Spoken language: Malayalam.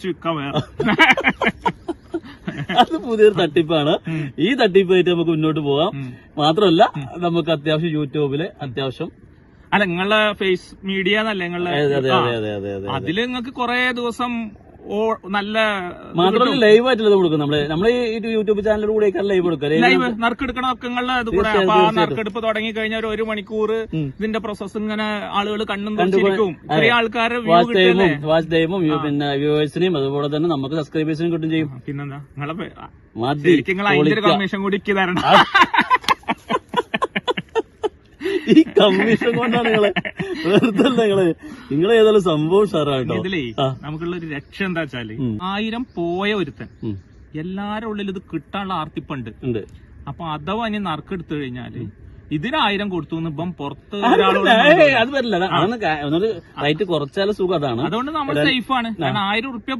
വിൽക്കാൻ വേണം. അത് പുതിയൊരു തട്ടിപ്പാണ്. ഈ തട്ടിപ്പായിട്ട് നമുക്ക് മുന്നോട്ട് പോകാം. മാത്രമല്ല നമുക്ക് അത്യാവശ്യം യൂട്യൂബില് അത്യാവശ്യം അല്ല നിങ്ങളെ ഫേസ് മീഡിയ എന്നല്ലേ നിങ്ങളെ അതില് നിങ്ങൾക്ക് കൊറേ ദിവസം നല്ല മാത്രമല്ല ലൈവ് ആയിട്ടുള്ളത് കൊടുക്കും. നമ്മള് ഈ യൂട്യൂബ് ചാനലിലൂടെ ലൈവ് കൊടുക്കാം. ലൈവ് നറുക്കെടുക്കണമൊക്കെ നിങ്ങളുടെ ഇത് കൂടെ. അപ്പൊ ആ നറുക്കെടുപ്പ് തുടങ്ങി കഴിഞ്ഞാൽ ഒരു മണിക്കൂർ ഇതിന്റെ പ്രോസസ് ഇങ്ങനെ ആളുകൾ കണ്ണും തുറച്ചിരിക്കും. ചെറിയ ആൾക്കാരെ വാച്ച് ടൈമും പിന്നെ വ്യൂവേഴ്സിനെയും അതുപോലെ തന്നെ നമുക്ക് സബ്സ്ക്രൈബേഴ്സിനും കിട്ടും ചെയ്യും. പിന്നെന്താ നിങ്ങളെ അതിന്റെ കമ്മീഷൻ കൂടി തരണം. ഈ കമ്മീഷൻ കൊണ്ടാണ് നിങ്ങളെ വെറുതെ നിങ്ങളെ ഏതായാലും സംഭവം സാറാട്ടോ. ഇതിലേ നമുക്കുള്ള ഒരു രക്ഷ എന്താ വെച്ചാല് 1000 പോയ ഒരുത്തൻ എല്ലാരും ഉള്ളിൽ ഇത് കിട്ടാനുള്ള ആർത്തിപ്പുണ്ട്. അപ്പൊ അഥവാ ഇനി നറുക്കെടുത്തു കഴിഞ്ഞാല് ഇതിന് 1000 കൊടുത്തു ഇപ്പം പുറത്ത് അത് വരില്ല. റേറ്റ് കുറച്ചാലും സുഖം അതാണ്. അതുകൊണ്ട് നമ്മൾ സേഫ് ആണ്. കാരണം 1000 ഉറുപ്യ